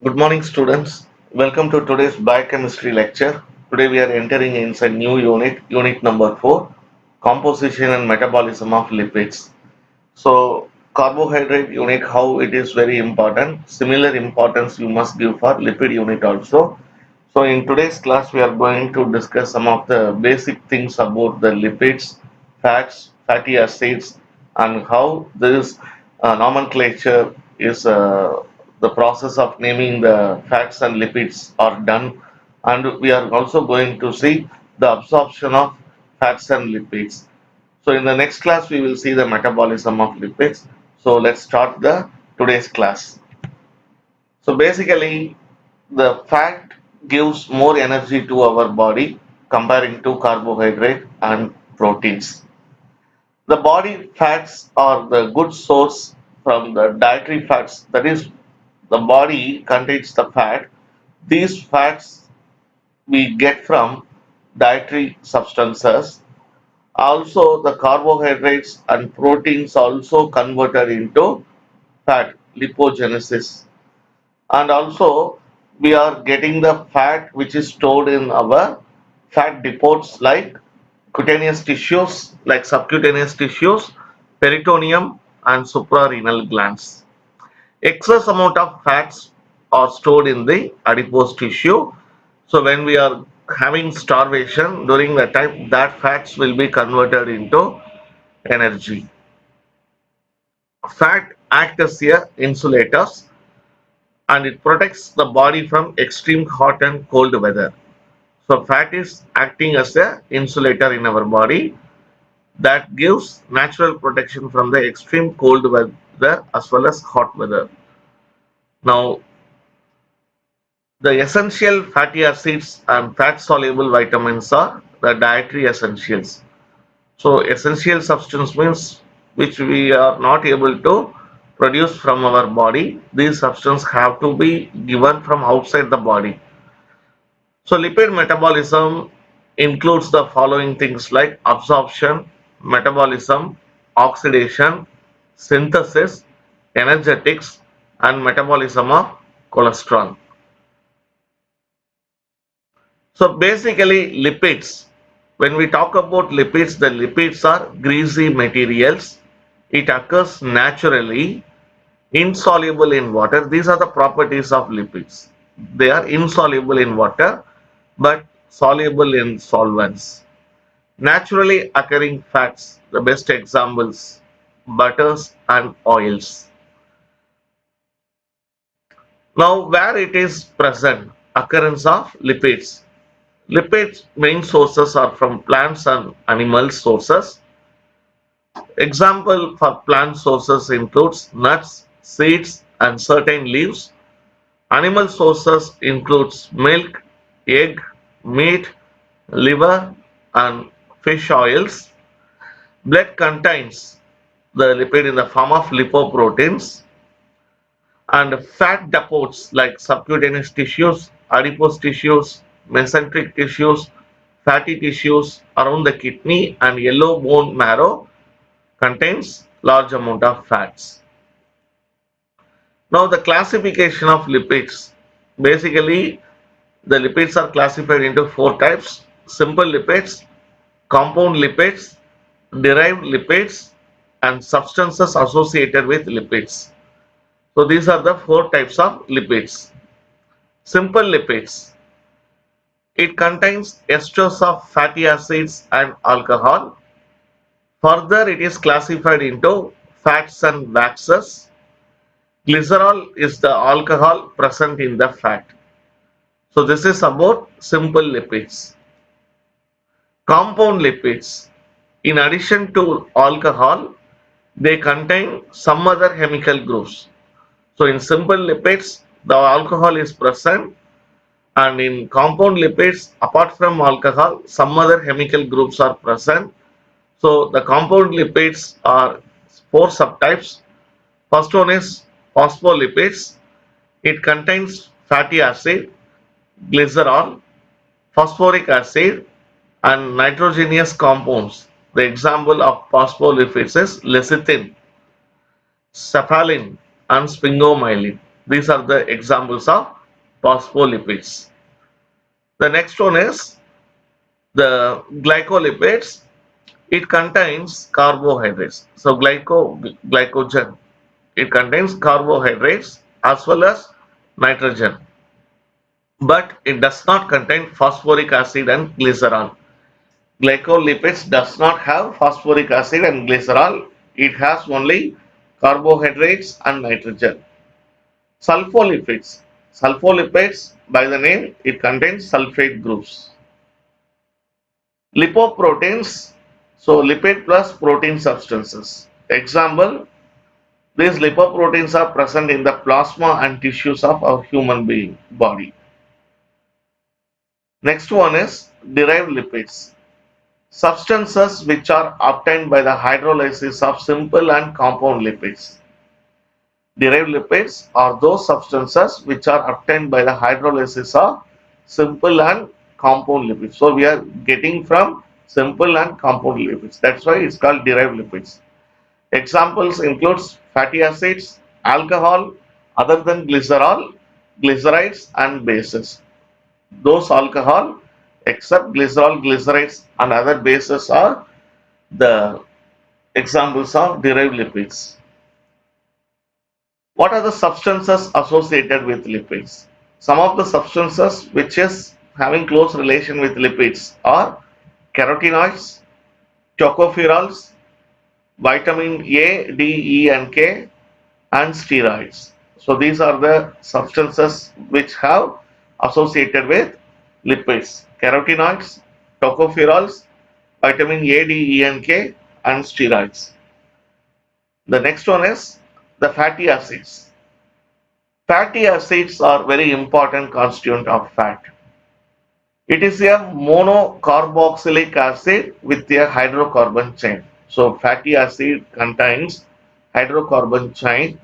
Good morning, students. Welcome to today's biochemistry lecture. Today we are entering inside new unit number 4, composition and metabolism of lipids. So, carbohydrate unit, how it is very important. Similar importance you must give for lipid unit also. So, in today's class, we are going to discuss some of the basic things about the lipids, fats, fatty acids, and how this nomenclature is the process of naming the fats and lipids are done. And we are also going to see the absorption of fats and lipids. So in the next class, we will see the metabolism of lipids. So let's start the today's class. So basically, the fat gives more energy to our body comparing to carbohydrate and proteins. The body fats are the good source from the dietary fats. That is, the body contains the fat. These fats we get from dietary substances. Also, the carbohydrates and proteins also converted into fat, lipogenesis. And also, we are getting the fat which is stored in our fat depots like cutaneous tissues, like subcutaneous tissues, peritoneum, and suprarenal glands. Excess amount of fats are stored in the adipose tissue. So when we are having starvation during that time, that fats will be converted into energy. Fat act as a insulators and it protects the body from extreme hot and cold weather. So fat is acting as a insulator in our body that gives natural protection from the extreme cold weather as well as hot weather. Now, the essential fatty acids and fat soluble vitamins are the dietary essentials. So, essential substance means which we are not able to produce from our body. These substances have to be given from outside the body. So, lipid metabolism includes the following things like absorption, metabolism, oxidation, synthesis, energetics, and metabolism of cholesterol. So basically lipids, when we talk about lipids, the lipids are greasy materials. It occurs naturally, insoluble in water. These are the properties of lipids. They are insoluble in water but soluble in solvents. Naturally occurring fats, the best examples, butters and oils. Now where it is present, occurrence of lipids. Lipids main sources are from plants and animal sources. Example for plant sources includes nuts, seeds and certain leaves. Animal sources includes milk, egg, meat, liver and fish oils. Blood contains the lipid in the form of lipoproteins and fat deposits like subcutaneous tissues, adipose tissues, mesenteric tissues, fatty tissues around the kidney and yellow bone marrow contains large amount of fats. Now the classification of lipids. Basically, the lipids are classified into four types: simple lipids, compound lipids, derived lipids, and substances associated with lipids. So these are the four types of lipids. Simple lipids. It contains esters of fatty acids and alcohol. Further, it is classified into fats and waxes. Glycerol is the alcohol present in the fat. So this is about simple lipids. Compound lipids. In addition to alcohol, they contain some other chemical groups. So in simple lipids, the alcohol is present, and in compound lipids, apart from alcohol, some other chemical groups are present. So the compound lipids are four subtypes. First one is phospholipids. It contains fatty acid, glycerol, phosphoric acid, and nitrogenous compounds. The example of phospholipids is lecithin, cephalin, and sphingomyelin. These are the examples of phospholipids. The next one is the glycolipids. It contains carbohydrates. So glycogen. It contains carbohydrates as well as nitrogen, but it does not contain phosphoric acid and glycerol. Glycolipids does not have phosphoric acid and glycerol. It has only carbohydrates and nitrogen. Sulfolipids. Sulfolipids, by the name, it contains sulfate groups. Lipoproteins. So lipid plus protein substances. Example, these lipoproteins are present in the plasma and tissues of our human being body. Next one is derived lipids. Substances which are obtained by the hydrolysis of simple and compound lipids. Derived lipids are those substances which are obtained by the hydrolysis of simple and compound lipids. So we are getting from simple and compound lipids. That's why it's called derived lipids. Examples includes fatty acids, alcohol, other than glycerol, glycerides and bases. Those alcohol except glycerol, glycerides and other bases are the examples of derived lipids. What are the substances associated with lipids? Some of the substances which is having close relation with lipids are carotenoids, tocopherols, vitamin A, D, E and K and steroids. So these are the substances which have associated with lipids. Carotenoids, tocopherols, vitamin A, D, E and K and steroids. The next one is the fatty acids. Fatty acids are very important constituent of fat. It is a monocarboxylic acid with a hydrocarbon chain. So fatty acid contains hydrocarbon chain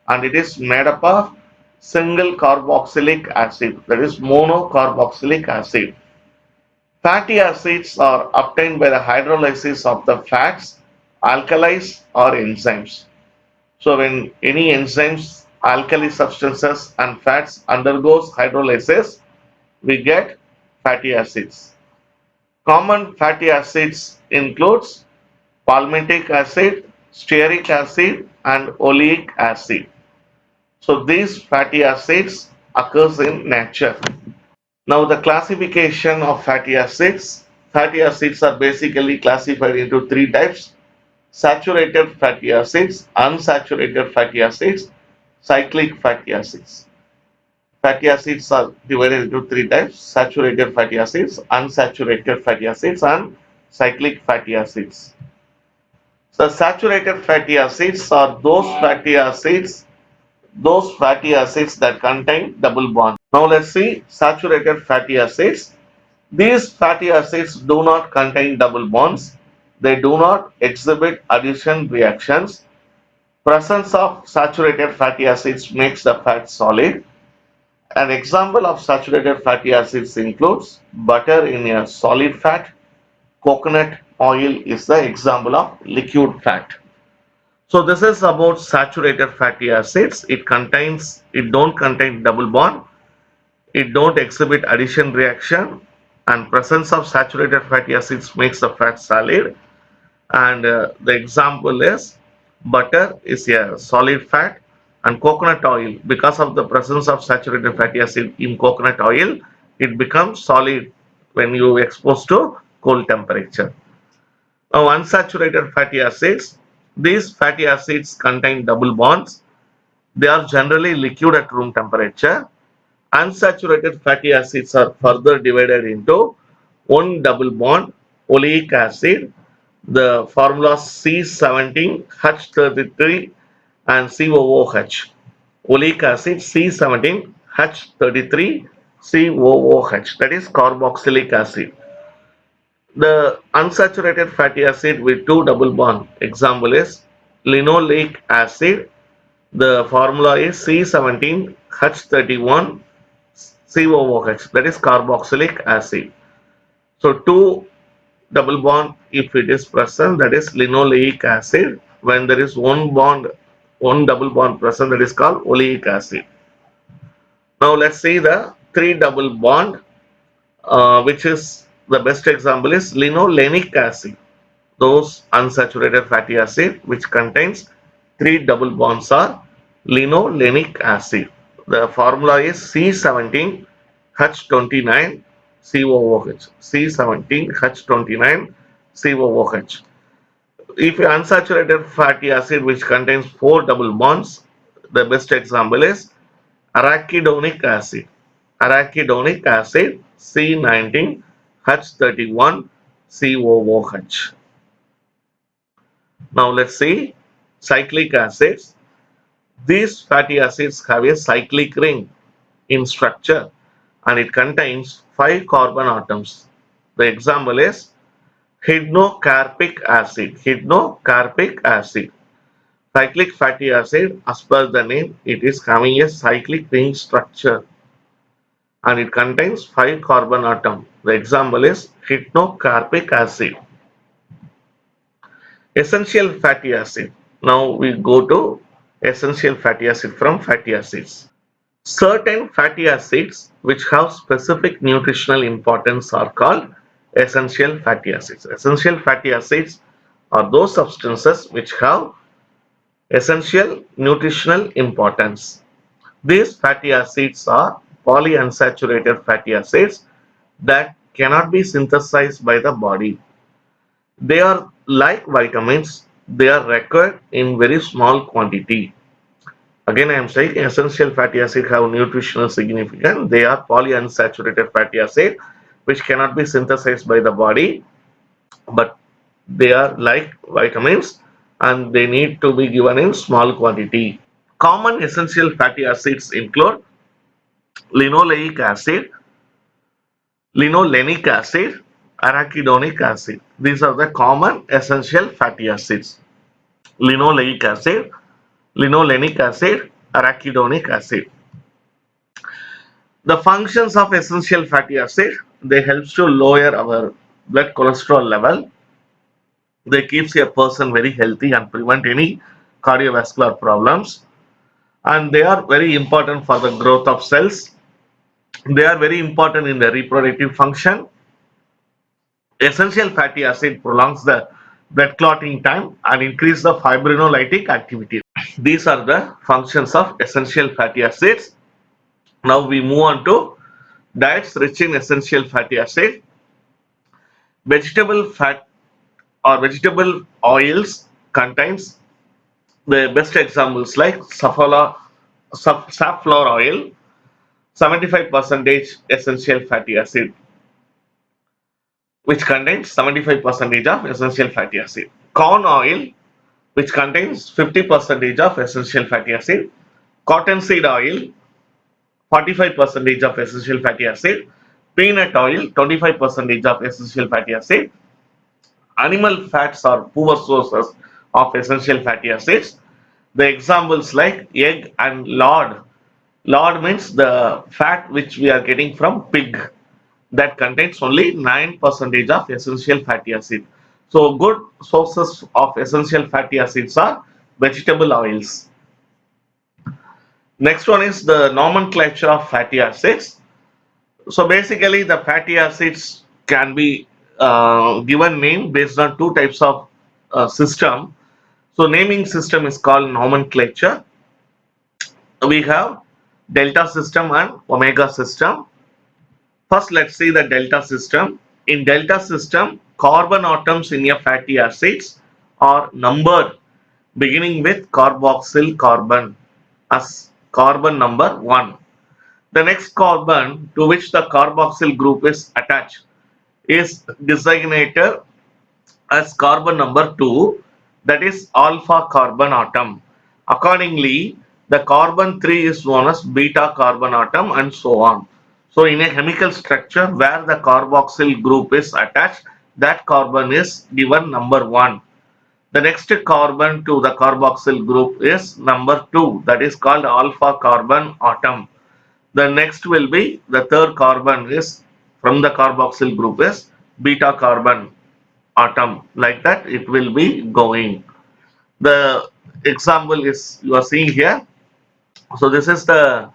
and it is made up of single carboxylic acid, that is monocarboxylic acid. Fatty acids are obtained by the hydrolysis of the fats, alkalis or enzymes. So when any enzymes, alkali substances and fats undergoes hydrolysis, we get fatty acids. Common fatty acids includes palmitic acid, stearic acid and oleic acid. So these fatty acids occurs in nature. Now the classification of fatty acids. Fatty acids are basically classified into three types: saturated fatty acids, unsaturated fatty acids, cyclic fatty acids. Fatty acids are divided into three types: saturated fatty acids, unsaturated fatty acids, and cyclic fatty acids. So saturated fatty acids are those fatty acids that contain double bond. Now let's see saturated fatty acids. These fatty acids do not contain double bonds. They do not exhibit addition reactions. Presence of saturated fatty acids makes the fat solid. An example of saturated fatty acids includes butter in a solid fat. Coconut oil is the example of liquid fat. So this is about saturated fatty acids. It don't contain double bond. It don't exhibit addition reaction, and presence of saturated fatty acids makes the fat solid. And the example is butter is a solid fat, and coconut oil, because of the presence of saturated fatty acid in coconut oil, it becomes solid when you expose to cold temperature. Now unsaturated fatty acids, these fatty acids contain double bonds. They are generally liquid at room temperature. Unsaturated fatty acids are further divided into one double bond oleic acid. The formula C17H33 and COOH. Oleic acid C17H33 COOH, that is carboxylic acid. The unsaturated fatty acid with two double bond example is linoleic acid. The formula is C17H31 COOH, that is carboxylic acid. So two double bond if it is present, that is linoleic acid. When there is one double bond present, that is called oleic acid. Now let's see the three double bond, which is the best example is linolenic acid. Those unsaturated fatty acid which contains three double bonds are linolenic acid. The formula is C17H29 COOH. C17H29 COOH. If a unsaturated fatty acid which contains four double bonds, the best example is arachidonic acid. Arachidonic acid C19H31 COOH. Now let's see cyclic acids. These fatty acids have a cyclic ring in structure and it contains five carbon atoms. The example is hydrocarpic acid. Hydrocarpic acid. Cyclic fatty acid, as per the name, it is having a cyclic ring structure and it contains five carbon atoms. The example is hydrocarpic acid. Essential fatty acid. Now we go to essential fatty acid from fatty acids. Certain fatty acids which have specific nutritional importance are called essential fatty acids. Essential fatty acids are those substances which have essential nutritional importance. These fatty acids are polyunsaturated fatty acids that cannot be synthesized by the body. They are like vitamins, they are required in very small quantity. Again, I am saying essential fatty acid have nutritional significance. They are polyunsaturated fatty acid which cannot be synthesized by the body, but they are like vitamins and they need to be given in small quantity. Common essential fatty acids include linoleic acid, linolenic acid, arachidonic acid. These are the common essential fatty acids. Linoleic acid, linolenic acid, arachidonic acid. The functions of essential fatty acid, they helps to lower our blood cholesterol level. They keeps a person very healthy and prevent any cardiovascular problems. And they are very important for the growth of cells. They are very important in the reproductive function. Essential fatty acid prolongs the blood clotting time and increase the fibrinolytic activity. These are the functions of essential fatty acids. Now we move on to diets rich in essential fatty acid. Vegetable fat or vegetable oils contains the best examples like safflower oil, 75% essential fatty acid, which contains 75% of essential fatty acid. Corn oil, which contains 50% of essential fatty acid. Cottonseed oil, 45% of essential fatty acid. Peanut oil, 25% of essential fatty acid. Animal fats are poor sources of essential fatty acids. The examples like egg and lard. Lard means the fat which we are getting from pig that contains only 9% of essential fatty acid. So good sources of essential fatty acids are vegetable oils. Next one is the nomenclature of fatty acids. So basically the fatty acids can be given name based on two types of system. So naming system is called nomenclature. We have delta system and omega system. First, let's see the delta system. In delta system, carbon atoms in a fatty acids are numbered beginning with carboxyl carbon as carbon number 1. The next carbon to which the carboxyl group is attached is designated as carbon number 2, that is alpha carbon atom. Accordingly, the carbon 3 is known as beta carbon atom and so on. So in a chemical structure where the carboxyl group is attached, that carbon is given number 1. The next carbon to the carboxyl group is number 2, that is called alpha carbon atom. The next will be the third carbon is from the carboxyl group is beta carbon atom. Like that it will be going. The example is you are seeing here. So this is the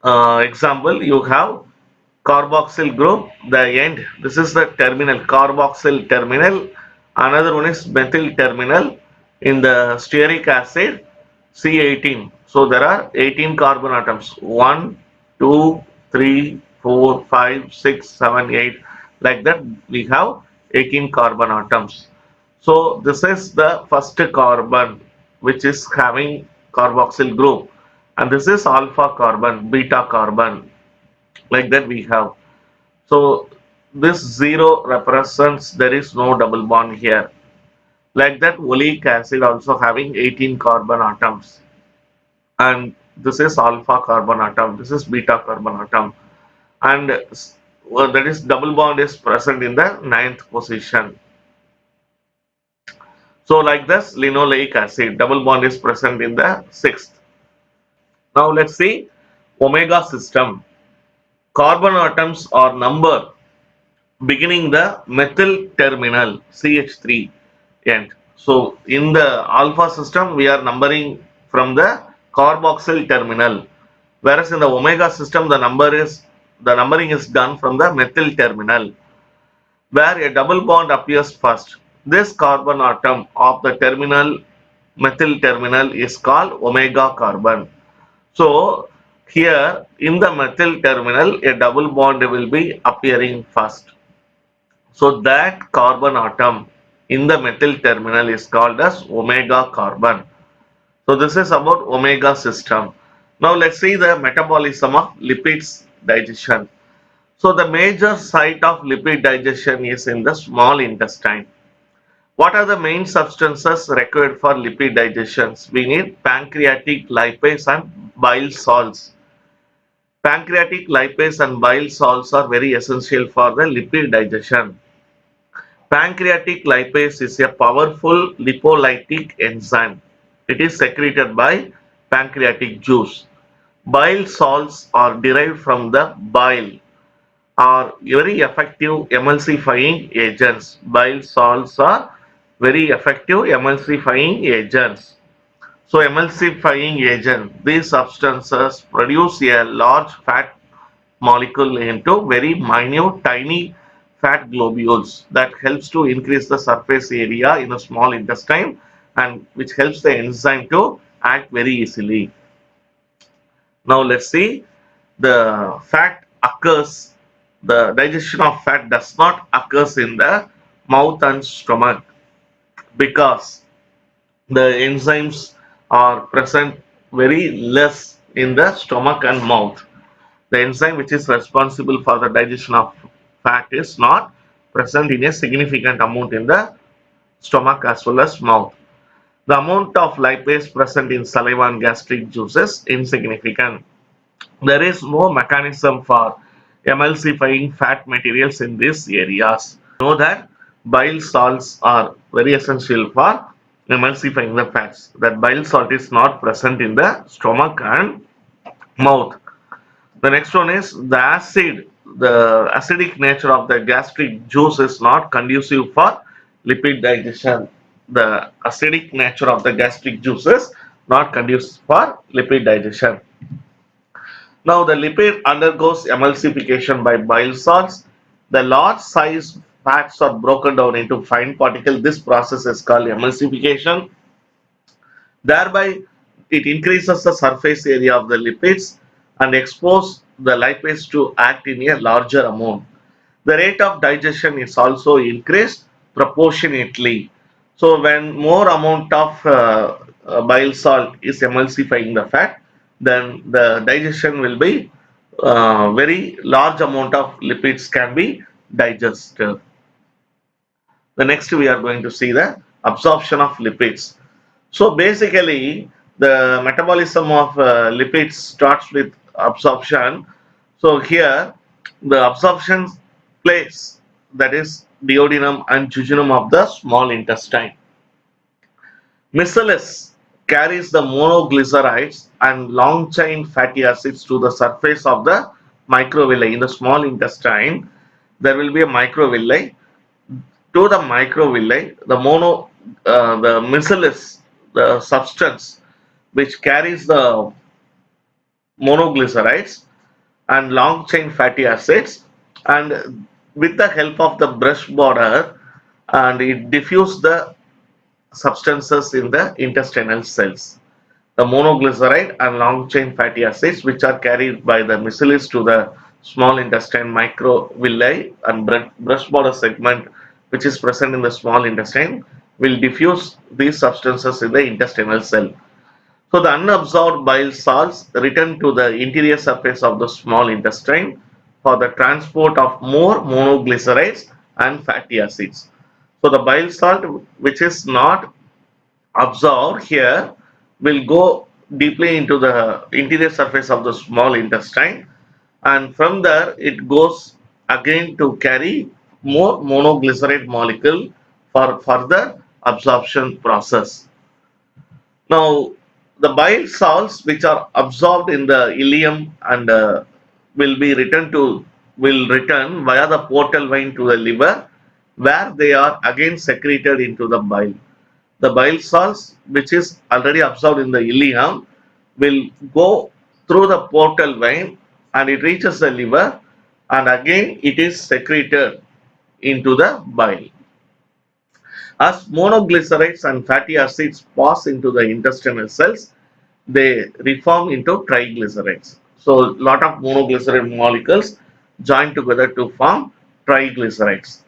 Example, you have carboxyl group, the end, this is the terminal, carboxyl terminal. Another one is methyl terminal in the stearic acid, C18. So there are 18 carbon atoms, 1, 2, 3, 4, 5, 6, 7, 8, like that we have 18 carbon atoms. So this is the first carbon which is having carboxyl group, and this is alpha carbon, beta carbon, like that we have. So this 0 represents there is no double bond here. Like that, oleic acid also having 18 carbon atoms, and this is alpha carbon atom, this is beta carbon atom, and that is double bond is present in the ninth position. So like this, linoleic acid double bond is present in the sixth. Now let's see omega system. Carbon atoms are numbered beginning the methyl terminal CH3 end. So in the alpha system we are numbering from the carboxyl terminal, whereas in the omega system the numbering is done from the methyl terminal, where a double bond appears first. This carbon atom of the terminal methyl terminal is called omega carbon. So here in the methyl terminal a double bond will be appearing first. So that carbon atom in the methyl terminal is called as omega carbon. So this is about omega system. Now let's see the metabolism of lipids digestion. So the major site of lipid digestion is in the small intestine. What are the main substances required for lipid digestion? We need pancreatic lipase and bile salts. Pancreatic lipase and bile salts are very essential for the lipid digestion. Pancreatic lipase is a powerful lipolytic enzyme. It is secreted by pancreatic juice. Bile salts are derived from the bile, are very effective emulsifying agents. Bile salts are very effective emulsifying agents. So emulsifying agent, these substances produce a large fat molecule into very minute tiny fat globules that helps to increase the surface area in a small intestine, and which helps the enzyme to act very easily. Now let's see, the fat occurs, the digestion of fat does not occurs in the mouth and stomach because the enzymes are present very less in the stomach and mouth. The enzyme which is responsible for the digestion of fat is not present in a significant amount in the stomach as well as mouth. The amount of lipase present in saliva and gastric juice is insignificant. There is no mechanism for emulsifying fat materials in these areas. Know that bile salts are very essential for emulsifying the fats. That bile salt is not present in the stomach and mouth. The next one is the acid. The acidic nature of the gastric juice is not conducive for lipid digestion. The acidic nature of the gastric juice is not conducive for lipid digestion. Now the lipid undergoes emulsification by bile salts. The large size fats are broken down into fine particles. This process is called emulsification. Thereby, it increases the surface area of the lipids and exposes the lipase to act in a larger amount. The rate of digestion is also increased proportionately. So when more amount of bile salt is emulsifying the fat, then the digestion will be very large amount of lipids can be digested. The next we are going to see the absorption of lipids. So basically, the metabolism of lipids starts with absorption. So here, the absorption place, that is duodenum and jejunum of the small intestine. Micelles carries the monoglycerides and long chain fatty acids to the surface of the microvilli. In the small intestine, there will be a microvilli. To the microvilli, the micelles, the substance which carries the monoglycerides, and long chain fatty acids, and with the help of the brush border, and it diffuse the substances in the intestinal cells. The monoglyceride and long chain fatty acids, which are carried by the micelles to the small intestine microvilli and brush border segment, which is present in the small intestine, will diffuse these substances in the intestinal cell. So the unabsorbed bile salts return to the interior surface of the small intestine for the transport of more monoglycerides and fatty acids. So the bile salt which is not absorbed here will go deeply into the interior surface of the small intestine, and from there it goes again to carry more monoglyceride molecule for further absorption process. Now, the bile salts which are absorbed in the ileum and will be returned to will return via the portal vein to the liver, where they are again secreted into the bile. The bile salts which is already absorbed in the ileum will go through the portal vein and it reaches the liver, and again it is secreted into the bile. As monoglycerides and fatty acids pass into the intestinal cells, they reform into triglycerides. So, lot of monoglyceride molecules join together to form triglycerides.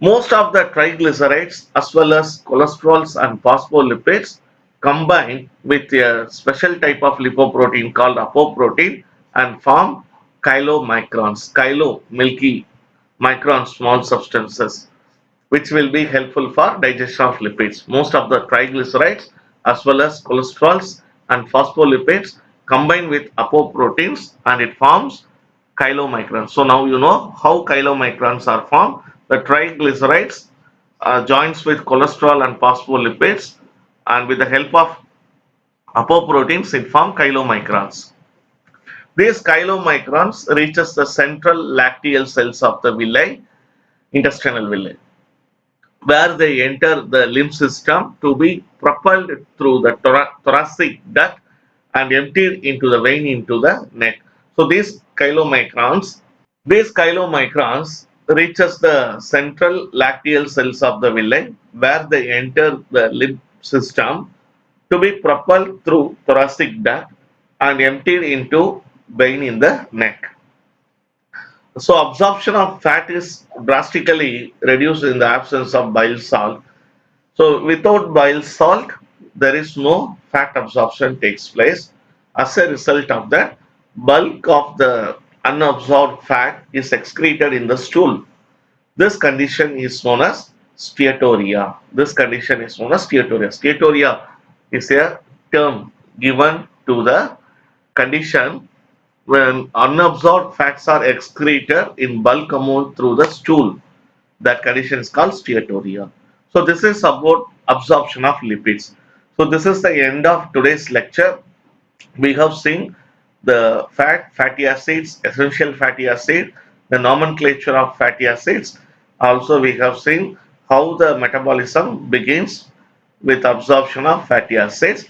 Most of the triglycerides as well as cholesterols and phospholipids combine with a special type of lipoprotein called apoprotein and form chylomicrons, chylo milky micron small substances, which will be helpful for digestion of lipids. Most of the triglycerides as well as cholesterols and phospholipids combine with apoproteins and it forms chylomicrons. So now you know how chylomicrons are formed. The triglycerides joins with cholesterol and phospholipids, and with the help of apoproteins it form chylomicrons. These chylomicrons reaches the central lacteal cells of the villi, intestinal villi, where they enter the lymph system to be propelled through the thoracic duct and emptied into the vein into the neck. So these chylomicrons reaches the central lacteal cells of the villi, where they enter the lymph system to be propelled through thoracic duct and emptied into vein in the neck. So absorption of fat is drastically reduced in the absence of bile salt. So without bile salt, there is no fat absorption takes place. As a result of that, bulk of the unabsorbed fat is excreted in the stool. This condition is known as steatorrhea. This condition is known as steatorrhea. Steatorrhea is a term given to the condition when unabsorbed fats are excreted in bulk amount through the stool. That condition is called steatorrhea. So this is about absorption of lipids. So this is the end of today's lecture. We have seen the fatty acids, essential fatty acid, the nomenclature of fatty acids. Also we have seen how the metabolism begins with absorption of fatty acids.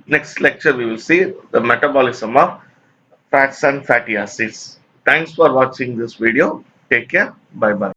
Next lecture we will see the metabolism of fats and fatty acids. Thanks for watching this video. Take care. Bye bye.